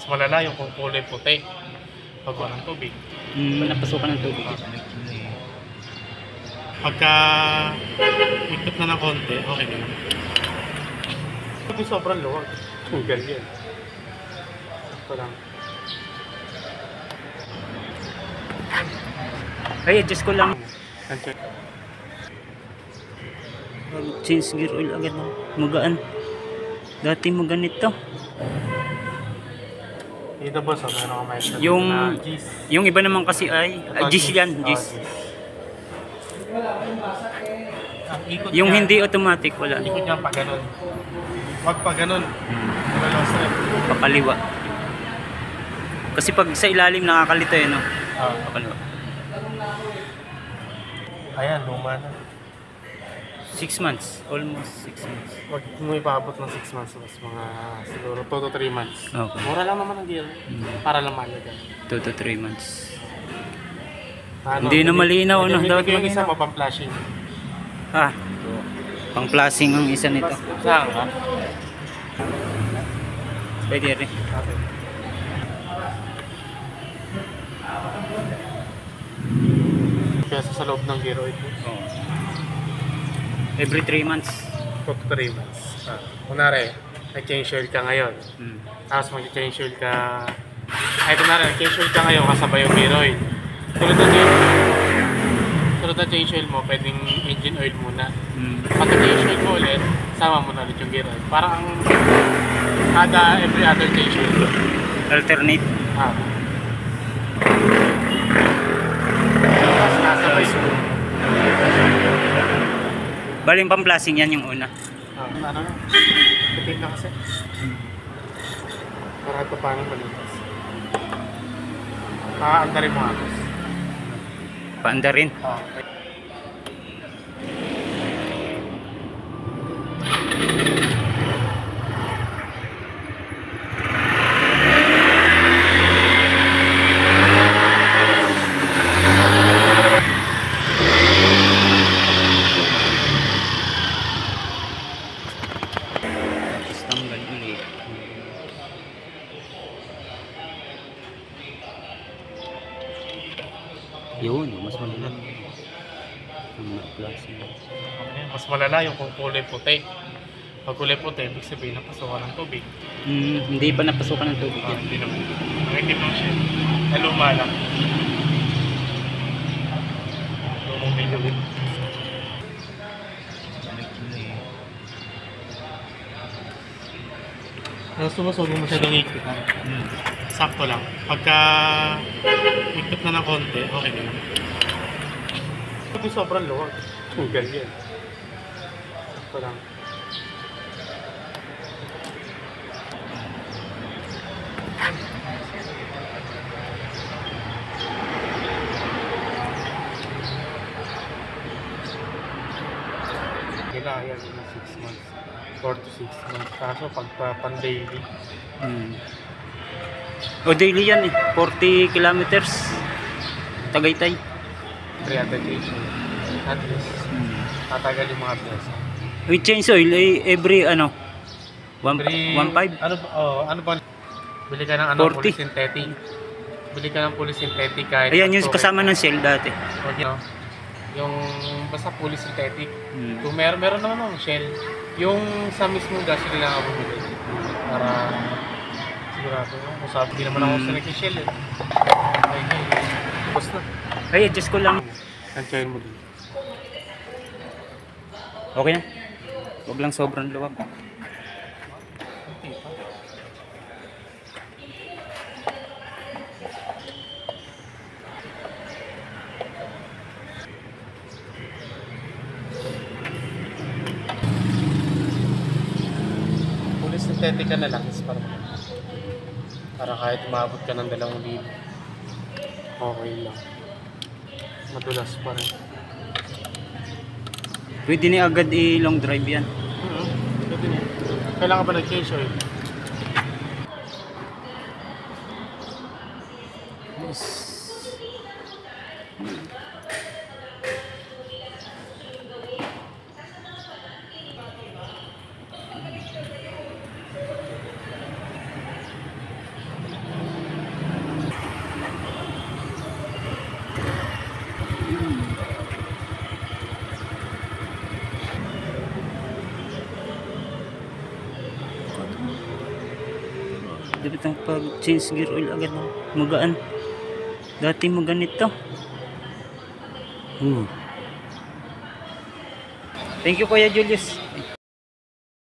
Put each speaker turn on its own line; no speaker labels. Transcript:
Mas malala yung kung kulay puti pag walang tubig.
Napasukan ng tubig.
Pagka ikot na ng konti, okay na. Ito sobrang luwag. Ganyan. Ito lang.
Ay, adjust ko lang.
Okay.
Change gear oil agad. Magaan. Dati maganito.
Dito boss, meron ka may
Yung
G's.
yung iba naman kasi ay G's yan, G's.
Ang ikot
Yung
niya,
hindi automatic wala.
ikot niya pa ganun. Wag pa ganun. Wala sa
Papaliwa. Kasi pag sa ilalim nakakalito eh, no?
Ah,
Papaliwa.
ayan, luma na.
6 months. Almost 6 months.
Wag mo ipaabot ng 6 months, mas mga siguro 2 to 3 months.
Okay.
Mura lang naman ang gear. Para lang malaga.
2 to 3 months.
Ano,
Hindi na malinaw, no? Dapat
Yung isa
malinaw.
mapang-flashing.
Ah, pang flashing ang isa nito.
Saan ka?
Pwede rin.
Okay. Kaya sa loob ng gear oil mo.
Oh. Every 3 months.
2 to 3 months. Kunwari, nag-change oil ka ngayon. Tapos mag-change oil ka... Ay, kunwari, nag-change oil ka ngayon kasabay yung gear oil. Tulad na change oil mo, pwedeng engine oil muna. Pag change oil mo ulit, sama mo na ulit yung gear oil. Parang every other change oil.
Alternate.
Tapos nasabay mo.
Bali yung pang flashing yan yung una.
Ano na? Tipid na kasi. Para ito paano malipas. Andarin mo agos.
Paanda rin. Tapos tanggal ulit. Yun, mas malala. Ang flashing.
Mas malala yung kung kulay puti. Pag kulay puti, ibig sabihin napasukan ng tubig.
Hindi pa napasukan ng tubig yan.
Hindi naman. Nangitim lang siya. Naluma lang. Lumang bilog. Sumasog mo masyadong ikot. Sakto lang. Pagka ikot na ng konti, okay na. Ito sobrang luwag. Ganyan. Sakto lang. Kailangan yan ng 6 months. 4 to 6 months. Kaso pag pan-daily,
O daily yan eh. 40 kilometers. Tagaytay.
300 kg. At least, tatagal yung mga bless.
With change oil, every ano? 1.5?
Ano ba? Bili ka ng
40.
polysynthetic. Bili ka ng polysynthetic kahit...
Ayan yung kasama ng Shell dati.
Wag yun, yung basta polysynthetic. Kung meron naman ng Shell. Yung sa mismong gas, kailangan mo bili. Para sigurado. Kung sabi, di naman ako sa nag-Shell eh. Okay. Tapos na.
Ay, adjust ko lang.
Tansyahin mo din.
Okay na. Huwag lang sobrang luwag.
Polysynthetic ka na lang is para kahit umabot ka ng 2,000, okay lang. Madulas pa rin.
Pwede ni agad i-long drive yan.
Pwede na. Kailangan ba nag-change oil?
Dapat ang pag-change gear oil agad no? Magaan. Dati mo ganito. Thank you Kuya Julius.